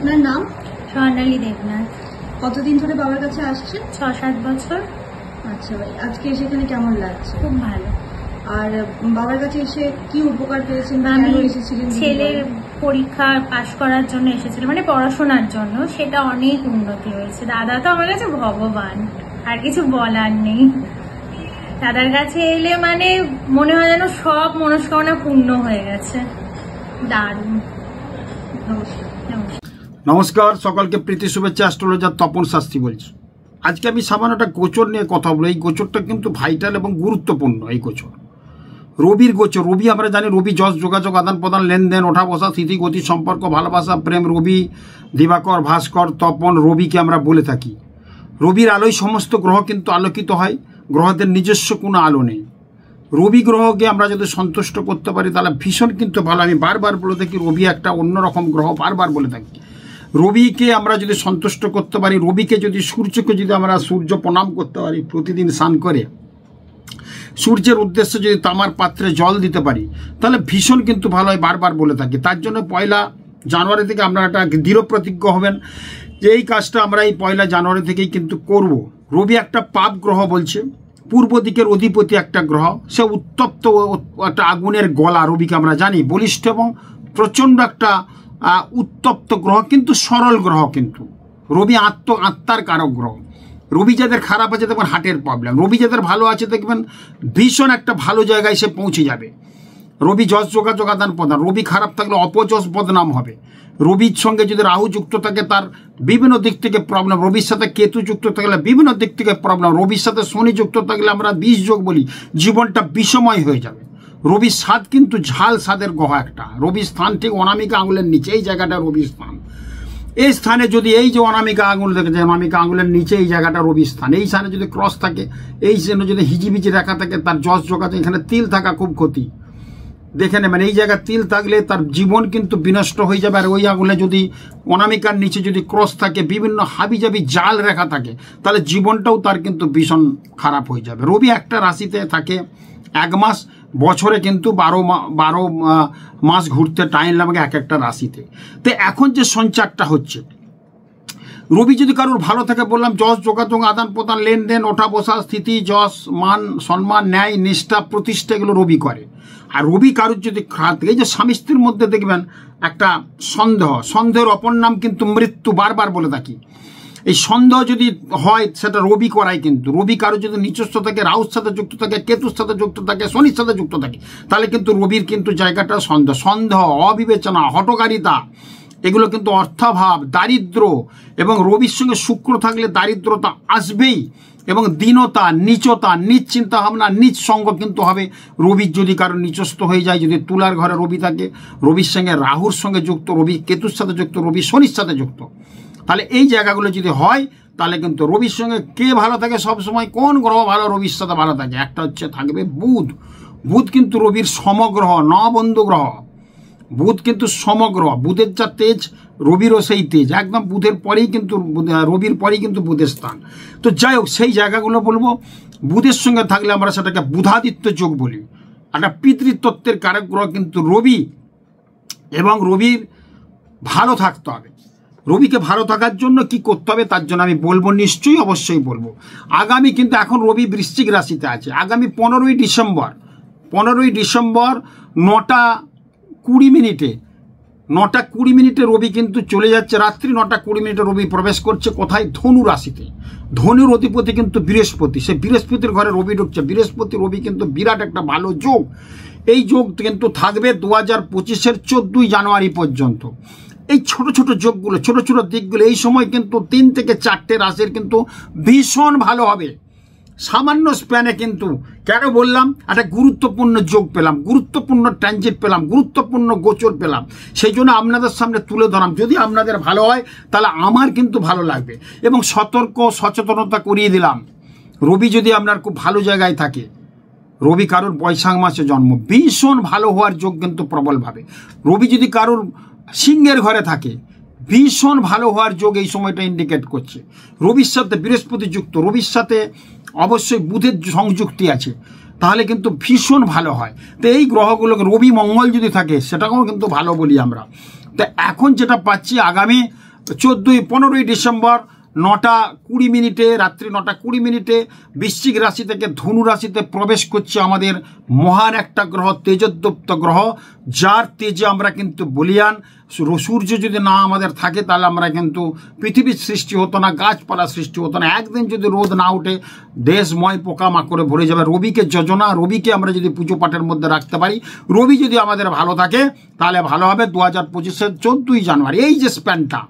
আপনার নাম? স্বর্ণালী দেবনাথ। কতদিন ধরে বাবার কাছে আসছেন? 6-7 বছর। আচ্ছা ভাই, আজকে এসে এখানে কেমন লাগছে? খুব ভালো। আর বাবার কাছে এসে কি উপকার পেয়েছেন? আমি ছেলের পরীক্ষা পাশ করার জন্য এসেছিলাম, মানে পড়াশোনার জন্য। সেটা অনেক উন্নতি হয়েছে। দাদা তো আমার কাছে ভগবান, আর কিছু বলার নেই। দাদার কাছে এলে মানে মনে হয় যেন সব মনস্কামনা পূর্ণ হয়ে গেছে। দারুণ। নমস্কার। নমস্কার, সকলকে প্রীতি শুভেচ্ছা। অ্যাস্ট্রোলজার তপন শাস্ত্রী বলছি। আজকে আমি সামান্য একটা গোচর নিয়ে কথা বলবো। এই গোচরটা কিন্তু ভাইটাল এবং গুরুত্বপূর্ণ। এই গোচর রবির গোচর। রবি আমরা জানি, রবি যশ, যোগাযোগ, আদান প্রদান, লেনদেন, ওঠা বসা, স্থিতি, গতি, সম্পর্ক, ভালোবাসা, প্রেম। রবি, দিবাকর, ভাস্কর, তপন, রবিকে আমরা বলে থাকি। রবির আলোয় সমস্ত গ্রহ কিন্তু আলোকিত হয়। গ্রহদের নিজস্ব কোনো আলো নেই। রবি গ্রহকে আমরা যদি সন্তুষ্ট করতে পারি তাহলে ভীষণ কিন্তু ভালো। আমি বারবার বলে থাকি রবি একটা অন্যরকম গ্রহ, বারবার বলে থাকি। রবিকে আমরা যদি সন্তুষ্ট করতে পারি, রবিকে যদি সূর্যকে যদি আমরা সূর্য প্রণাম করতে পারি, প্রতিদিন স্নান করে সূর্যের উদ্দেশ্যে যদি তামার পাত্রে জল দিতে পারি তাহলে ভীষণ কিন্তু ভালো হয়, বারবার বলে থাকি। তার জন্য 1 জানুয়ারি থেকে আমরা একটা দৃঢ় প্রতিজ্ঞ হবেন যে এই কাজটা আমরা এই 1 জানুয়ারি থেকেই কিন্তু করব। রবি একটা পাপ গ্রহ বলছে, পূর্ব দিকের অধিপতি একটা গ্রহ। সে উত্তপ্ত একটা আগুনের গলা, রবিকে আমরা জানি বলিষ্ঠ এবং প্রচণ্ড একটা উত্তপ্ত গ্রহ, কিন্তু সরল গ্রহ। কিন্তু রবি আত্মার কারক গ্রহ। রবি যাদের খারাপ আছে দেখবেন হার্টের প্রবলেম, রবি যাদের ভালো আছে দেখবেন ভীষণ একটা ভালো জায়গায় সে পৌঁছে যাবে। রবি যশ, যোগাযোগ, আদান প্রদান। রবি খারাপ থাকলে অপযশ, বদনাম হবে। রবির সঙ্গে যদি রাহু যুক্ত থাকে তার বিভিন্ন দিক থেকে প্রবলেম। রবির সাথে কেতু যুক্ত থাকলে বিভিন্ন দিক থেকে প্রবলেম। রবির সাথে শনি যুক্ত থাকলে আমরা বিষ যোগ বলি, জীবনটা বিষময় হয়ে যাবে। রবির স্বাদ কিন্তু ঝাল স্বাদের গ্রহ একটা। রবির স্থান ঠিক অনামিকা আঙুলের নিচে, এই জায়গাটা রবির স্থান। এই স্থানে যদি এই যে অনামিকা আঙুল দেখেছে, অনামিকা আঙুলের নিচে এই জায়গাটা রবির স্থান। এই স্থানে যদি ক্রস থাকে, এই জন্য যদি হিজিবিজি রেখা থাকে, তার যশ যোগ আছে। এখানে তিল থাকা খুব ক্ষতি, দেখে নেবেন। এই জায়গায় তিল থাকলে তার জীবন কিন্তু বিনষ্ট হয়ে যাবে। আর ওই আঙুলে যদি অনামিকার নিচে যদি ক্রস থাকে, বিভিন্ন হাবিজাবি জাল রেখা থাকে, তাহলে জীবনটাও তার কিন্তু ভীষণ খারাপ হয়ে যাবে। রবি একটা রাশিতে থাকে 1 মাস, বছরে কিন্তু 12 মাস ঘুরতে টাইম লাগে এক একটা রাশিতে। তো এখন যে সঞ্চারটা হচ্ছে, রবি যদি কারোর ভালো থাকে, বললাম যশ, যোগাযোগ, আদান প্রদান, লেনদেন, ওঠা বসা, স্থিতি, যশ, মান, সম্মান, ন্যায়, নিষ্ঠা, প্রতিষ্ঠা, এগুলো রবি করে। আর রবি কারোর যদি খারাপ থাকে, এই যে স্বামী স্ত্রীর মধ্যে দেখবেন একটা সন্দেহের অপর নাম কিন্তু মৃত্যু, বারবার বলে থাকি। এই সন্দেহ যদি হয় সেটা রবি করায়। কিন্তু রবি কারো যদি নিচস্থ থাকে, রাহুর সাথে যুক্ত থাকে, কেতুর সাথে যুক্ত থাকে, শনির সাথে যুক্ত থাকে, তাহলে কিন্তু রবির কিন্তু জায়গাটা সন্দেহ, অবিবেচনা, হঠকারিতা, এগুলো কিন্তু অর্থাভাব, দারিদ্র। এবং রবির সঙ্গে শুক্র থাকলে দারিদ্রতা আসবেই, এবং দীনতা, নিচতা, নিজ চিন্তা ভাবনা, নিজ সঙ্গ কিন্তু হবে। রবির যদি কারো নিচস্থ হয়ে যায়, যদি তুলার ঘরে রবি থাকে, রবির সঙ্গে রাহুর সঙ্গে যুক্ত, রবি কেতুর সাথে যুক্ত, রবি শনির সাথে যুক্ত, তাহলে এই জায়গাগুলো যদি হয় তাহলে কিন্তু রবির সঙ্গে কে ভালো থাকে সবসময়, কোন গ্রহ ভালো রবির সাথে ভালো থাকে? একটা হচ্ছে থাকবে বুধ। বুধ কিন্তু রবির সমগ্রহ, নবন্ধু গ্রহ। বুধ কিন্তু সমগ্রহ। বুধের যা তেজ, রবিরও সেই তেজ। একদম বুধের পরেই কিন্তু, রবির পরেই কিন্তু বুধের স্থান। তো যাই হোক, সেই জায়গাগুলো বলবো। বুধের সঙ্গে থাকলে আমরা সেটাকে বুধাদিত্য যোগ বলি। একটা পিতৃতত্ত্বের কারক গ্রহ কিন্তু রবি, এবং রবির ভালো থাকতে হবে। রবিকে ভালো থাকার জন্য কি করতে হবে তার জন্য আমি বলবো, নিশ্চয়ই অবশ্যই বলবো। আগামী কিন্তু এখন রবি বৃশ্চিক রাশিতে আছে। আগামী 15ই ডিসেম্বর 9:20 মিনিটে রবি কিন্তু চলে যাচ্ছে। রাত্রি 9:20 রবি প্রবেশ করছে কোথায়? ধনু রাশিতে। ধনুর অধিপতি কিন্তু বৃহস্পতি। সে বৃহস্পতির ঘরে রবি ঢুকছে। বৃহস্পতি রবি কিন্তু বিরাট একটা ভালো যোগ। এই যোগ কিন্তু থাকবে 2025-এর 14ই জানুয়ারি পর্যন্ত। এই ছোট ছোট যোগগুলো, ছোট ছোট দিকগুলো, এই সময় কিন্তু 3 থেকে 4টে রাশির কিন্তু ভীষণ ভালো হবে। সামান্য স্প্যানে কিন্তু, কেন বললাম, একটা গুরুত্বপূর্ণ যোগ পেলাম, গুরুত্বপূর্ণ ট্রানজিট পেলাম, গুরুত্বপূর্ণ গোচর পেলাম। সেই জন্য আপনাদের সামনে তুলে ধরলাম। যদি আপনাদের ভালো হয় তাহলে আমার কিন্তু ভালো লাগবে, এবং সচেতনতা করিয়ে দিলাম। রবি যদি আপনার খুব ভালো জায়গায় থাকে, রবি কারোর বৈশাখ মাসে জন্ম, ভীষণ ভালো হওয়ার যোগ কিন্তু প্রবলভাবে। রবি যদি কারোর সিংহের ঘরে থাকে, ভীষণ ভালো হওয়ার যোগ এই সময়টা ইন্ডিকেট করছে। রবির সাথে বৃহস্পতি যুক্ত, রবির সাথে অবশ্যই বুধের সংযুক্তি আছে, তাহলে কিন্তু ভীষণ ভালো হয়। তো এই গ্রহগুলোকে, রবি মঙ্গল যদি থাকে সেটাকেও কিন্তু ভালো বলি আমরা। তো এখন যেটা পাচ্ছি, আগামী 15ই ডিসেম্বর 9:20 রাত্রি 9:20 বৃশ্চিক রাশি থেকে ধনু রাশিতে প্রবেশ করছে আমাদের মহান একটা গ্রহ, তেজোদ্দীপ্ত গ্রহ, যার তেজে আমরা কিন্তু বলিয়ান। সূর্য যদি না আমাদের থাকে তাহলে আমরা কিন্তু পৃথিবীর সৃষ্টি হতো না, গাছপালা সৃষ্টি হতো না। একদিন যদি রোদ না উঠে দেশময় পোকামাকড়ে ভরে যাবে। রবিকে যোজনা, রবিকে আমরা যদি পুজো পাঠের মধ্যে রাখতে পারি, রবি যদি আমাদের ভালো থাকে তাহলে ভালো হবে। 2025-এর 14ই জানুয়ারি এই যে স্প্যানটা,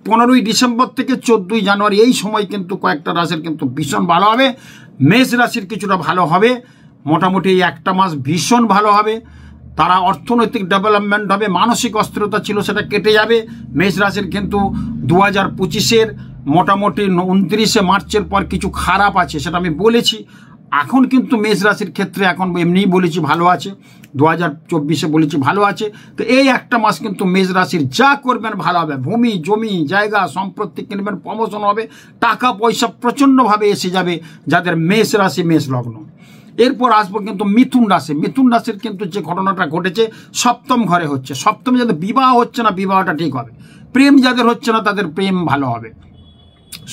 15ই ডিসেম্বর থেকে 14ই জানুয়ারি এই সময় কিন্তু কয়েকটা রাশির কিন্তু ভীষণ ভালো হবে। মেষ রাশির কিছুটা ভালো হবে, মোটামুটি এই একটা মাস ভীষণ ভালো হবে। তারা অর্থনৈতিক ডেভেলপমেন্ট হবে, মানসিক অস্থিরতা ছিল সেটা কেটে যাবে। মেষ রাশির কিন্তু 2025-এর মোটামুটি 29শে মার্চের পর কিছু খারাপ আছে, সেটা আমি বলেছি। এখন কিন্তু মেষ রাশির ক্ষেত্রে এখন এমনিই বলেছি ভালো আছে, 2024-এ বলেছি ভালো আছে। তো এই একটা মাস কিন্তু মেষ রাশির যা করবেন ভালো হবে। ভূমি জমি জায়গা সম্পত্তি কিনবেন, প্রমোশন হবে, টাকা পয়সা প্রচণ্ডভাবে এসে যাবে যাদের মেষ রাশি মেষ লগ্ন। এরপর আসবো কিন্তু মিথুন রাশি। মিথুন রাশির কিন্তু যে ঘটনাটা ঘটেছে, সপ্তম ঘরে হচ্ছে। সপ্তমে যাদের বিবাহ হচ্ছে না বিবাহটা ঠিক হবে, প্রেম যাদের হচ্ছে না তাদের প্রেম ভালো হবে,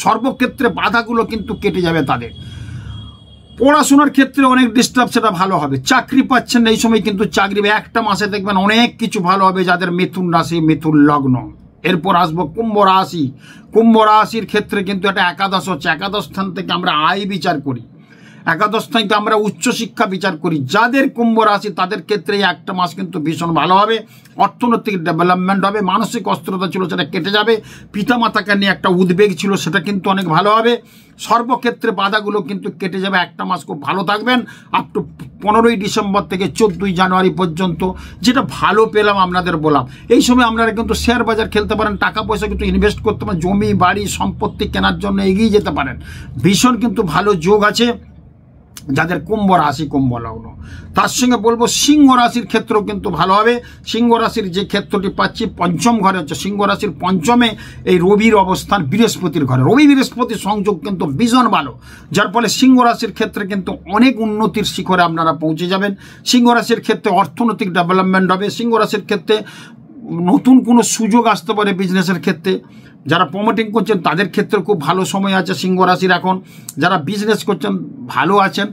সর্বক্ষেত্রে বাধাগুলো কিন্তু কেটে যাবে তাদের। পড়াশোনার ক্ষেত্রে অনেক ডিস্টার্ব, সেটা ভালো হবে। চাকরি পাচ্ছেন এই সময় কিন্তু চাকরি একটা মাসে দেখবেন অনেক কিছু ভালো হবে যাদের মিথুন রাশি মিথুন লগ্ন। এরপর আসবো কুম্ভ রাশি। কুম্ভ রাশির ক্ষেত্রে কিন্তু একটা একাদশ হচ্ছে। একাদশ স্থান থেকে আমরা আয় বিচার করি, একাদশ স্থানকে আমরা উচ্চশিক্ষা বিচার করি। যাদের কুম্ভ রাশি তাদের ক্ষেত্রে একটা মাস কিন্তু ভীষণ ভালো হবে, অর্থনৈতিক ডেভেলপমেন্ট হবে, মানসিক অস্থিরতা ছিল সেটা কেটে যাবে, পিতামাতাকে নিয়ে একটা উদ্বেগ ছিল সেটা কিন্তু অনেক ভালো হবে। সর্বক্ষেত্রে বাধাগুলো কিন্তু কেটে যাবে, একটা মাস খুব ভালো থাকবেন। আপ টু 15ই ডিসেম্বর থেকে 14ই জানুয়ারি পর্যন্ত যেটা ভালো পেলাম আপনাদের বললাম। এই সময় আপনারা কিন্তু শেয়ার বাজার খেলতে পারেন, টাকা পয়সা কিন্তু ইনভেস্ট করতে পারেন, জমি বাড়ি সম্পত্তি কেনার জন্য এগিয়ে যেতে পারেন। ভীষণ কিন্তু ভালো যোগ আছে যাদের কুম্ভ রাশি কুম্ভ লগ্ন। তার সঙ্গে বলবো সিংহ রাশির ক্ষেত্রেও কিন্তু ভালো হবে। সিংহ রাশির যে ক্ষেত্রটি পাচ্ছি পঞ্চম ঘরে হচ্ছে, সিংহ রাশির পঞ্চমে এই রবির অবস্থান বৃহস্পতির ঘরে। রবি বৃহস্পতির সংযোগ কিন্তু ভীষণ ভালো, যার ফলে সিংহ রাশির ক্ষেত্রে কিন্তু অনেক উন্নতির শিখরে আপনারা পৌঁছে যাবেন। সিংহ রাশির ক্ষেত্রে অর্থনৈতিক ডেভেলপমেন্ট হবে। সিংহ রাশির ক্ষেত্রে নতুন কোনো সুযোগ আসতে পারে বিজনেসের ক্ষেত্রে। যারা প্রমোটিং করছেন তাদের ক্ষেত্রে খুব ভালো সময় আছে সিংহ রাশির এখন। যারা বিজনেস করছেন ভালো আছেন,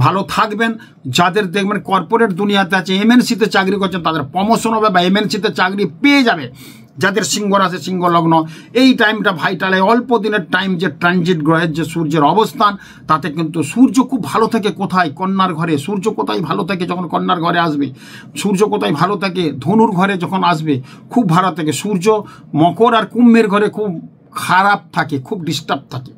ভালো থাকবেন। যাদের দেখবেন কর্পোরেট দুনিয়াতে আছে, এমএনসিতে চাকরি করছেন তাদের প্রমোশন হবে বা এমএনসিতে চাকরি পেয়ে যাবে। যাদের সিংহ রাশি সিংহ লগ্ন এই টাইমটা ভাইটালে অল্প দিনের টাইম, যে ট্রানজিট গ্রহের যে সূর্যের অবস্থান তাতে কিন্তু সূর্য খুব ভালো থাকে কোথায়, কন্যার ঘরে। সূর্য কোথায় ভালো থাকে যখন কন্যার ঘরে আসবে, সূর্য কোথায় ভালো থাকে ধনুর ঘরে যখন আসবে খুব ভালো থাকে। সূর্য মকর আর কুম্ভের ঘরে খুব খারাপ থাকে, খুব ডিস্টার্ব থাকে,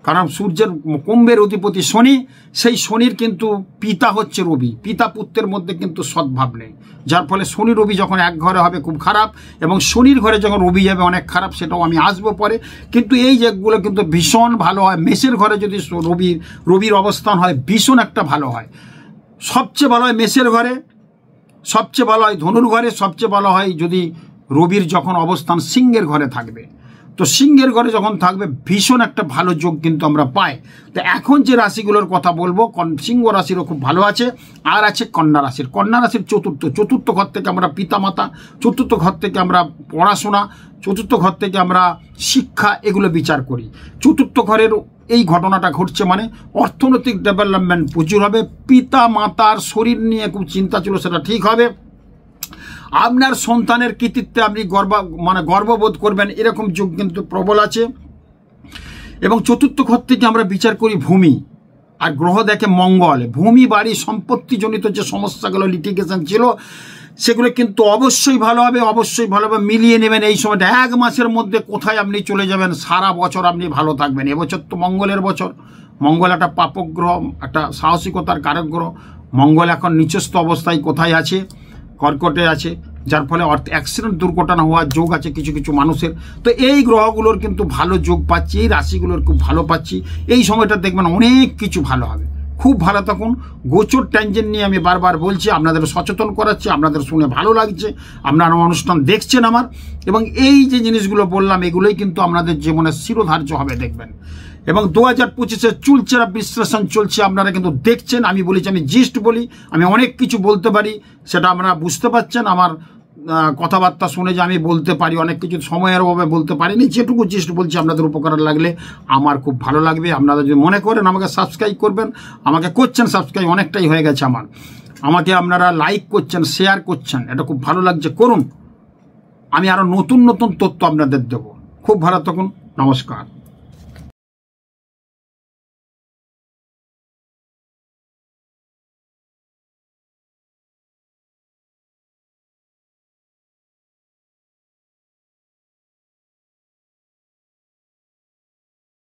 কারণ সূর্যের কুম্ভের অধিপতি শনি, সেই শনির কিন্তু পিতা হচ্ছে রবি। পিতা পুত্রের মধ্যে কিন্তু সদ্ভাব নেই, যার ফলে শনি রবি যখন এক ঘরে হবে খুব খারাপ, এবং শনির ঘরে যখন রবি যাবে অনেক খারাপ, সেটাও আমি আসবো পরে। কিন্তু এই যেগুলো কিন্তু ভীষণ ভালো হয়। মেষের ঘরে যদি রবির অবস্থান হয় ভীষণ একটা ভালো হয়। সবচেয়ে ভালো হয় মেষের ঘরে, সবচেয়ে ভালো হয় ধনুর ঘরে, সবচেয়ে ভালো হয় যদি রবির যখন অবস্থান সিংহের ঘরে থাকবে। তো সিংহের ঘরে যখন থাকবে ভীষণ একটা ভালো যোগ কিন্তু আমরা পাই। তো এখন যে রাশিগুলোর কথা বলবো, সিংহ রাশিরও খুব ভালো আছে। আর আছে কন্যা রাশির। কন্যা রাশির চতুর্থ ঘর থেকে আমরা পিতামাতা, চতুর্থ ঘর থেকে আমরা পড়াশোনা, চতুর্থ ঘর থেকে আমরা শিক্ষা, এগুলো বিচার করি। চতুর্থ ঘরের এই ঘটনাটা ঘটছে মানে অর্থনৈতিক ডেভেলপমেন্ট প্রচুর হবে। পিতা মাতার শরীর নিয়ে খুব চিন্তা ছিল, সেটা ঠিক হবে। আপনার সন্তানের কৃতিত্বে আপনি গর্ববোধ করবেন, এরকম যুগ কিন্তু প্রবল আছে। এবং চতুর্থ ঘর থেকে আমরা বিচার করি ভূমি, আর গ্রহ দেখে মঙ্গল। ভূমি বাড়ি সম্পত্তিজনিত যে সমস্যাগুলো লিটিগেশন ছিল সেগুলো কিন্তু অবশ্যই ভালো হবে, অবশ্যই ভালো হবে। মিলিয়ে নেবেন এই সময়টা, এক মাসের মধ্যে কোথায় আপনি চলে যাবেন, সারা বছর আপনি ভালো থাকবেন। এবছর তো মঙ্গলের বছর। মঙ্গল একটা পাপক গ্রহ, একটা সাহসিকতার কারক গ্রহ। মঙ্গল এখন নিচস্থ অবস্থায় কোথায় আছে, কর্কটে আছে, যার ফলে অ্যাক্সিডেন্ট দুর্ঘটনা হওয়ার যোগ আছে কিছু কিছু মানুষের। তো এই গ্রহগুলোর কিন্তু ভালো যোগ পাচ্ছি, এই রাশিগুলোর খুব ভালো পাচ্ছি। এই সময়টা দেখবেন অনেক কিছু ভালো হবে, খুব ভালো থাকুন। গোচর ট্যানজেন্ট নিয়ে আমি বারবার বলছি, আপনাদের সচেতন করাচ্ছি, আপনাদের শুনে ভালো লাগছে, আপনারা অনুষ্ঠান দেখছেন আমার। এবং এই যে জিনিসগুলো বললাম এগুলোই কিন্তু আপনাদের জীবনে শিরোধার্য হবে দেখবেন। এবং 2025-এ চুলচেরা বিশ্লেষণ চলছে, আপনারা কিন্তু দেখছেন। আমি বলেছি, আমি জিস্ট বলি, আমি অনেক কিছু বলতে পারি, সেটা আপনারা বুঝতে পারছেন। আমার কথাবার্তা শুনে যে আমি বলতে পারি, অনেক কিছু সময়ের অভাবে বলতে পারিনি, যেটুকু চেষ্টা বলছি আপনাদের উপকার লাগলে আমার খুব ভালো লাগবে। আপনারা যদি মনে করেন আমাকে সাবস্ক্রাইব করবেন, আমাকে করছেন সাবস্ক্রাইব, অনেকটাই হয়ে গেছে আমাকে আপনারা লাইক করছেন, শেয়ার করছেন, এটা খুব ভালো লাগছে, করুন। আমি আরও নতুন নতুন তথ্য আপনাদের দেবো। খুব ভালো থাকুন, নমস্কার।